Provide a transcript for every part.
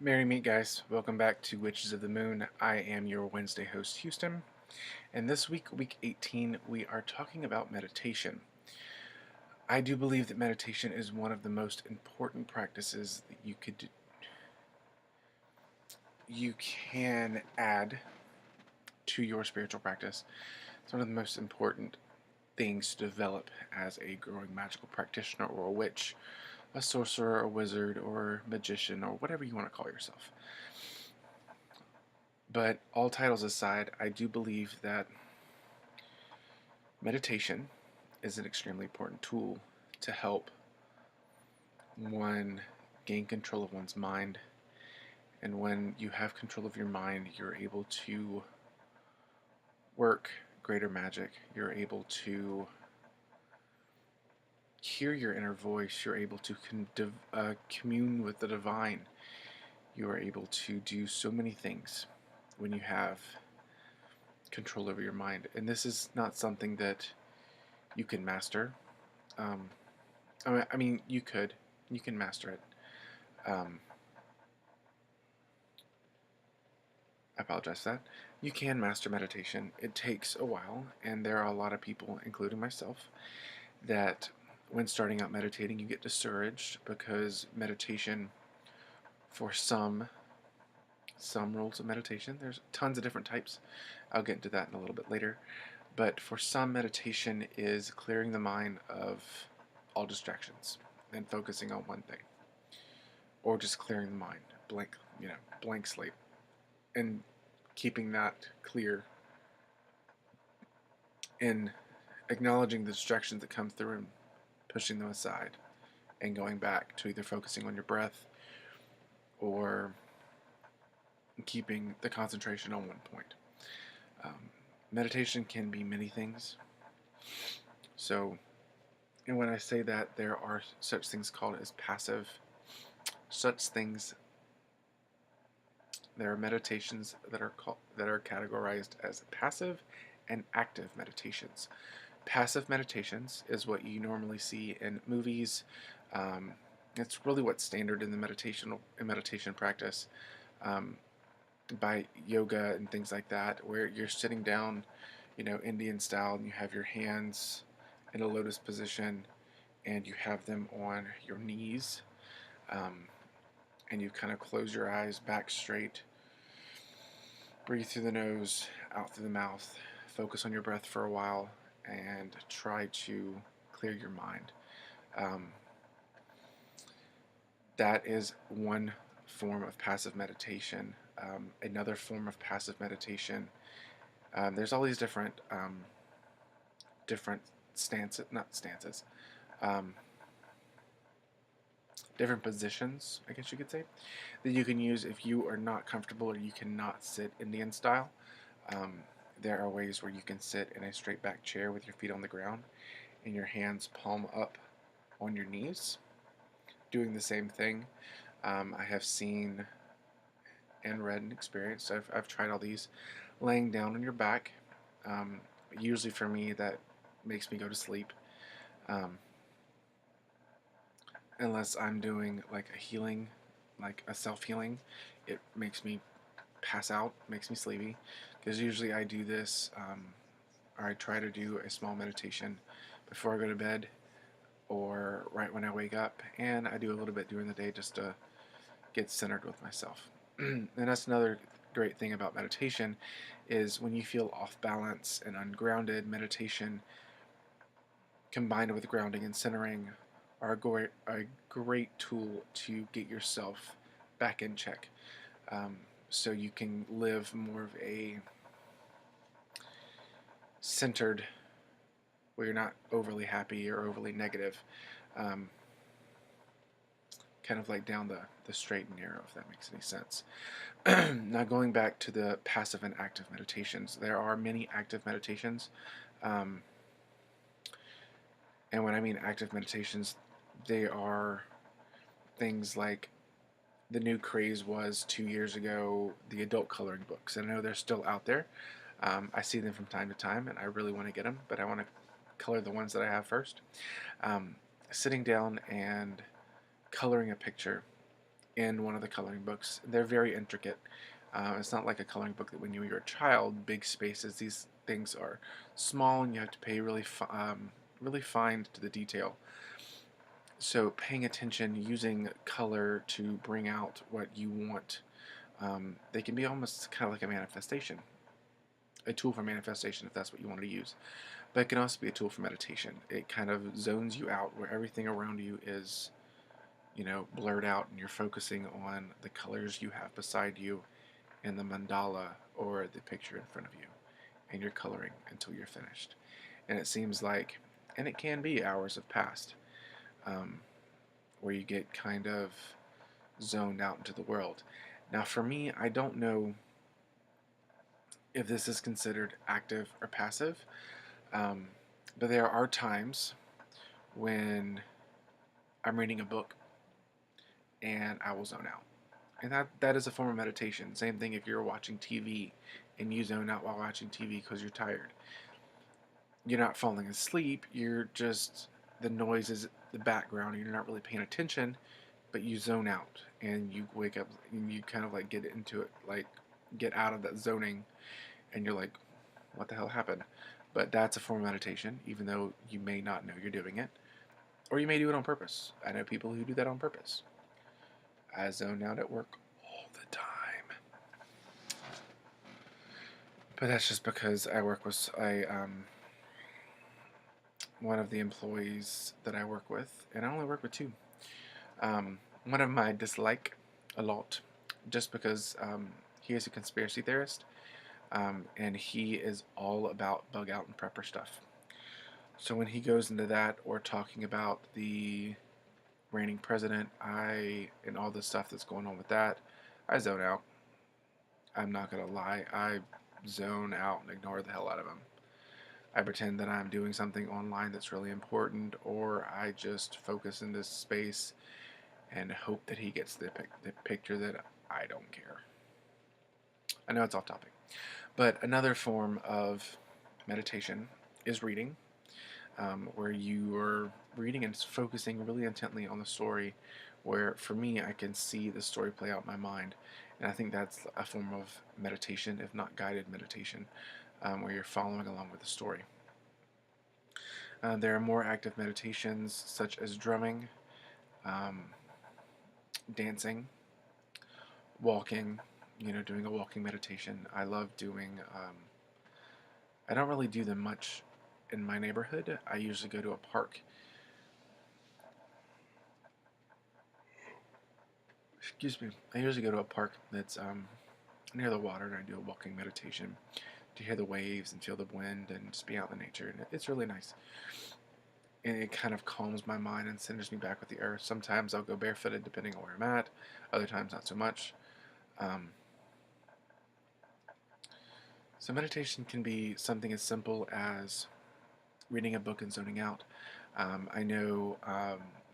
Merry meet guys, welcome back to Witches of the Moon. I am your Wednesday host, Houston, and this week, week 18, we are talking about meditation. I do believe that meditation is one of the most important practices that you can add to your spiritual practice. It's one of the most important things to develop as a growing magical practitioner or a witch, a sorcerer, a wizard, or magician, or whatever you want to call yourself. But all titles aside, I do believe that meditation is an extremely important tool to help one gain control of one's mind. And when you have control of your mind, you're able to work greater magic. You're able to hear your inner voice. You're able to commune with the divine. You are able to do so many things when you have control over your mind. And this is not something that you can master. Um, I mean, you can master it. I apologize for that. You can master meditation. It takes a while, and there are a lot of people, including myself, that when starting out meditating, you get discouraged because meditation, for some rules of meditation, there's tons of different types. I'll get into that in a little bit later. But for some, meditation is clearing the mind of all distractions and focusing on one thing, or just clearing the mind, blank slate, and keeping that clear and acknowledging the distractions that come through and pushing them aside and going back to either focusing on your breath or keeping the concentration on one point. Meditation can be many things. So, and when I say that, there are such things called as there are meditations that are categorized as passive and active meditations. Passive meditations is what you normally see in movies. It's really what's standard in the meditation practice, by yoga and things like that, where you're sitting down, Indian style, and you have your hands in a lotus position, and you have them on your knees, um, and you kind of close your eyes, back straight, breathe through the nose, out through the mouth, focus on your breath for a while, and try to clear your mind. Um, that is one form of passive meditation. Another form of passive meditation. There's all these different stances, not stances, um, different positions, I guess you could say, that you can use if you are not comfortable or you cannot sit Indian style. Um, there are ways where you can sit in a straight back chair with your feet on the ground and your hands palm up on your knees, doing the same thing. I have seen and read and experienced, I've tried all these, laying down on your back. Um, Usually for me, that makes me go to sleep. Um, Unless I'm doing like a healing, like a self-healing, it makes me pass out, makes me sleepy. Because usually I do this, or I try to do a small meditation before I go to bed or right when I wake up, and I do a little bit during the day just to get centered with myself. And that's another great thing about meditation is when you feel off balance and ungrounded, meditation combined with grounding and centering are a great tool to get yourself back in check, so you can live more of a centered, where you're not overly happy or overly negative, um, kind of like down the straight and narrow, if that makes any sense. Now, going back to the passive and active meditations, there are many active meditations. Um, and when I mean active meditations, they are things like the new craze was 2 years ago, the adult coloring books. And I know they're still out there. I see them from time to time, and I really want to get them, but I want to color the ones that I have first. Sitting down and coloring a picture in one of the coloring books. They're very intricate. It's not like a coloring book that when you were a child, big spaces. These things are small, and you have to pay really fine to the detail. So paying attention, using color to bring out what you want, they can be almost kind of like a manifestation, a tool for manifestation if that's what you want to use. But it can also be a tool for meditation. It kind of zones you out where everything around you is, blurred out, and you're focusing on the colors you have beside you in the mandala or the picture in front of you, and you're coloring until you're finished. And it seems like, and it can be hours have passed, um, where you get kind of zoned out into the world. Now, for me, I don't know if this is considered active or passive, um, but there are times when I'm reading a book and I will zone out. And that is a form of meditation. Same thing if you're watching TV and you zone out while watching TV because you're tired. You're not falling asleep, you're just, the noise is the background, and you're not really paying attention, but you zone out and you wake up and you kind of like get into it, like get out of that zoning, and you're like, what the hell happened? But that's a form of meditation, even though you may not know you're doing it, or you may do it on purpose. I know people who do that on purpose. I zone out at work all the time. But that's just because I work with one of the employees that I work with, and I only work with two. One of them I dislike a lot, just because he is a conspiracy theorist, and he is all about bug out and prepper stuff. So when he goes into that, or talking about the reigning president, and all the stuff that's going on with that, I zone out. I'm not gonna lie, I zone out and ignore the hell out of him. I pretend that I'm doing something online that's really important, or I just focus in this space and hope that he gets the picture that I don't care. I know it's off topic. But another form of meditation is reading, where you are reading and focusing really intently on the story, where for me I can see the story play out in my mind. And I think that's a form of meditation, if not guided meditation, where you're following along with the story. There are more active meditations such as drumming, um, dancing, walking, doing a walking meditation. I love doing, I don't really do them much in my neighborhood. I usually go to a park. Excuse me. I usually go to a park that's near the water, and I do a walking meditation to hear the waves and feel the wind and just be out in nature. And it's really nice. And it kind of calms my mind and centers me back with the earth. Sometimes I'll go barefooted depending on where I'm at. Other times not so much. So meditation can be something as simple as reading a book and zoning out. I know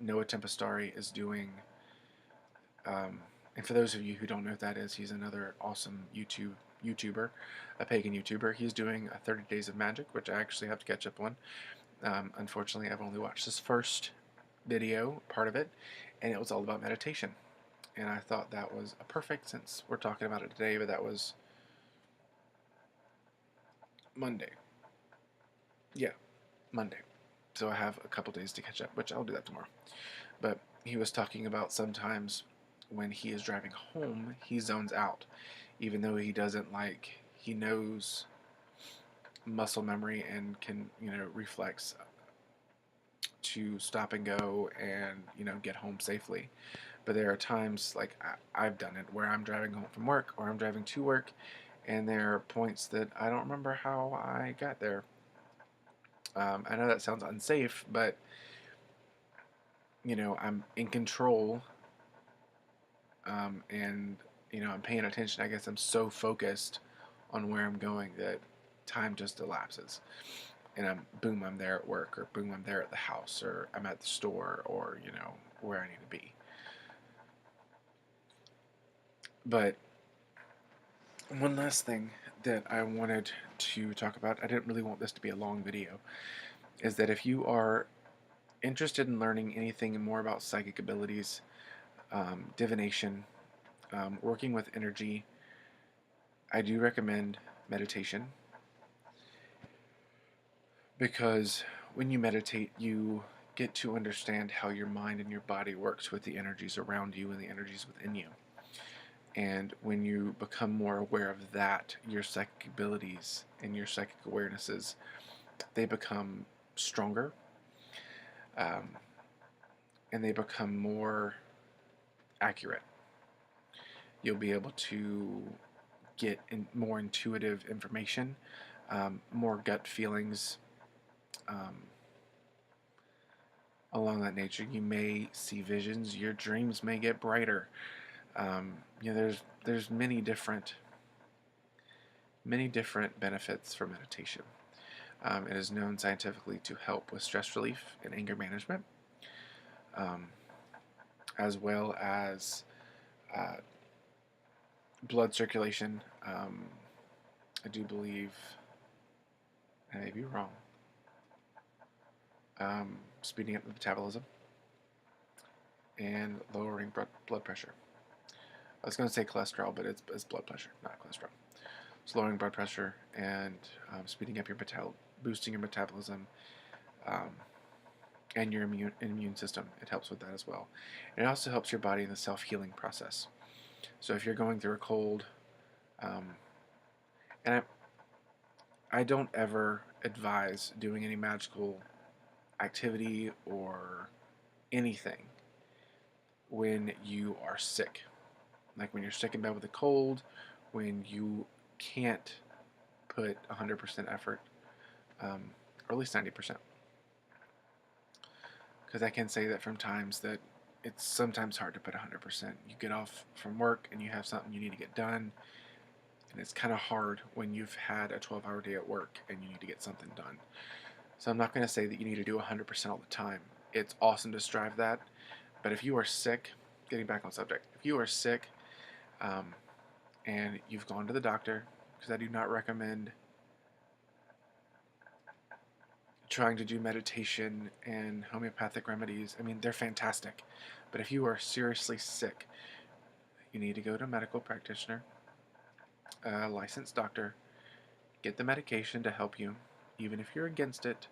Noah Tempestari is doing, and for those of you who don't know what that is, he's another awesome YouTuber, a pagan YouTuber. He's doing 30 Days of Magic, which I actually have to catch up on. Unfortunately, I've only watched this first video, part of it, and it was all about meditation. And I thought that was a perfect, since we're talking about it today, but that was Monday. Yeah, Monday. So I have a couple days to catch up, which I'll do that tomorrow. But he was talking about sometimes when he is driving home, he zones out, even though he knows muscle memory and can, reflex to stop and go and, get home safely. But there are times, like I've done it, where I'm driving home from work or I'm driving to work, and there are points that I don't remember how I got there. I know that sounds unsafe, but I'm in control, and I'm paying attention. I guess I'm so focused on where I'm going that time just elapses, and I'm there at work, or boom, I'm there at the house, or I'm at the store, or where I need to be. But one last thing that I wanted to talk about, I didn't really want this to be a long video, is that if you are interested in learning anything more about psychic abilities, divination, working with energy. I do recommend meditation because when you meditate, you get to understand how your mind and your body works with the energies around you and the energies within you. And when you become more aware of that, your psychic abilities and your psychic awarenesses, they become stronger, um, and they become more accurate. You'll be able to get more intuitive information, more gut feelings, um, along that nature. You may see visions. Your dreams may get brighter. There's many different benefits for meditation. It is known scientifically to help with stress relief and anger management, um, as well as uh, blood circulation. I do believe, I may be wrong, speeding up the metabolism and lowering blood pressure. I was going to say cholesterol, but it's blood pressure, not cholesterol. It's lowering blood pressure and speeding up your boosting your metabolism, um, and your immune system. It helps with that as well. And it also helps your body in the self-healing process. So if you're going through a cold, and I don't ever advise doing any magical activity or anything when you are sick. Like when you're sick in bed with a cold, when you can't put 100% effort, or at least 90%. Because I can say that from times that it's sometimes hard to put 100%. You get off from work and you have something you need to get done, and it's kind of hard when you've had a 12-hour day at work and you need to get something done. So I'm not going to say that you need to do 100% all the time. It's awesome to strive that, but if you are sick, getting back on subject, if you are sick, and you've gone to the doctor, because I do not recommend trying to do meditation and homeopathic remedies. I mean, they're fantastic, but if you are seriously sick, you need to go to a medical practitioner, a licensed doctor, get the medication to help you, even if you're against it,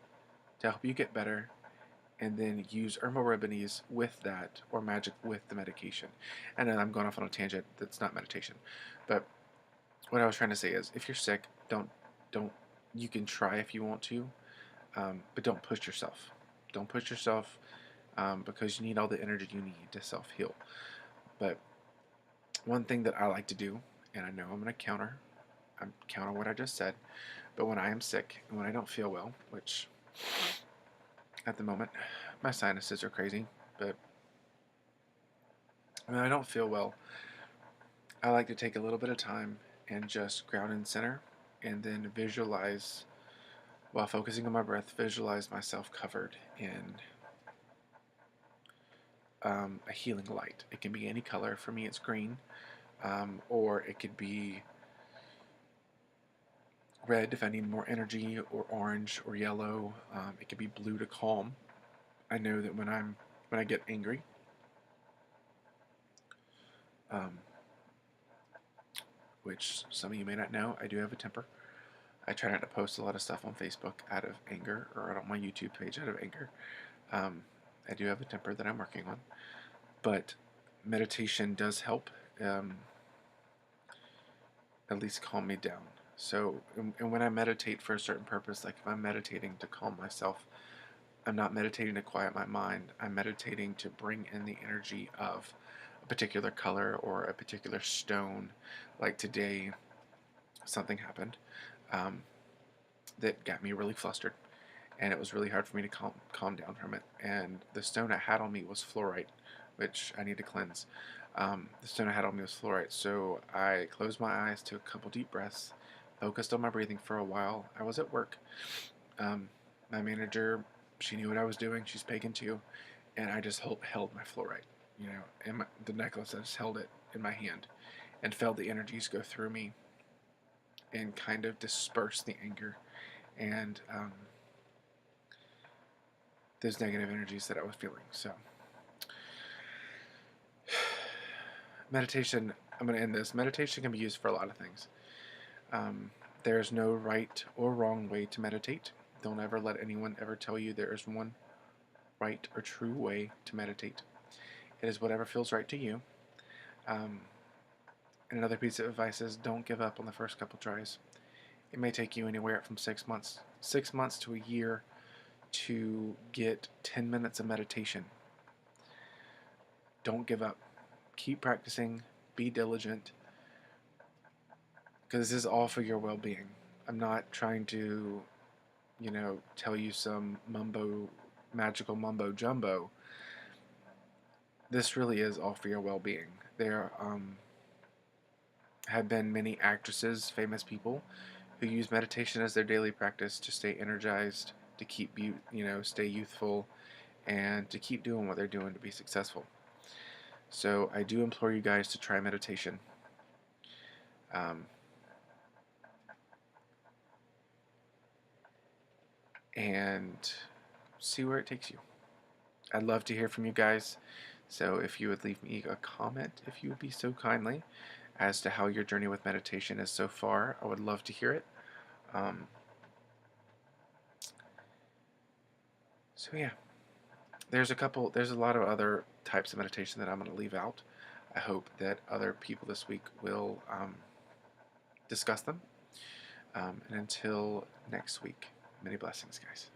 to help you get better, and then use herbal remedies with that, or magic with the medication. And then I'm going off on a tangent that's not meditation. But what I was trying to say is, if you're sick, don't, you can try if you want to, but don't push yourself. Don't push yourself, because you need all the energy you need to self-heal. But one thing that I like to do, and I know I'm going to counter what I just said, but when I am sick and when I don't feel well, which at the moment my sinuses are crazy, but when I don't feel well, I like to take a little bit of time and just ground and center, and then visualize, while focusing on my breath, visualize myself covered in a healing light. It can be any color. For me, it's green, or it could be red if I need more energy, or orange or yellow. It could be blue to calm. I know that when I get angry, which some of you may not know, I do have a temper. I try not to post a lot of stuff on Facebook out of anger, or on my YouTube page out of anger. I do have a temper that I'm working on, but meditation does help, at least calm me down. So, and when I meditate for a certain purpose, like if I'm meditating to calm myself, I'm not meditating to quiet my mind. I'm meditating to bring in the energy of a particular color or a particular stone. Like today, something happened that got me really flustered, and it was really hard for me to calm down from it. And the stone I had on me was fluorite, which I need to cleanse. The stone I had on me was fluorite, so I closed my eyes, took a couple deep breaths, focused on my breathing for a while. I was at work. My manager, she knew what I was doing. She's pagan too, and I just held my fluorite, and the necklace. I just held it in my hand, and felt the energies go through me, and kind of disperse the anger and those negative energies that I was feeling. So Meditation, I'm going to end this. Meditation can be used for a lot of things. Um, there's no right or wrong way to meditate. Don't ever let anyone ever tell you there is one right or true way to meditate. It is whatever feels right to you. Um, and another piece of advice is don't give up on the first couple tries. It may take you anywhere from 6 months to a year to get 10 minutes of meditation. Don't give up. Keep practicing. Be diligent. Because this is all for your well-being. I'm not trying to, tell you some magical mumbo jumbo. This really is all for your well-being. There have been many actresses, famous people, who use meditation as their daily practice to stay energized, to keep stay youthful, and to keep doing what they're doing to be successful. So I do implore you guys to try meditation. And see where it takes you. I'd love to hear from you guys. So if you would leave me a comment, if you would be so kindly, as to how your journey with meditation is so far, I would love to hear it. So yeah, there's a lot of other types of meditation that I'm going to leave out. I hope that other people this week will discuss them. And until next week, many blessings, guys.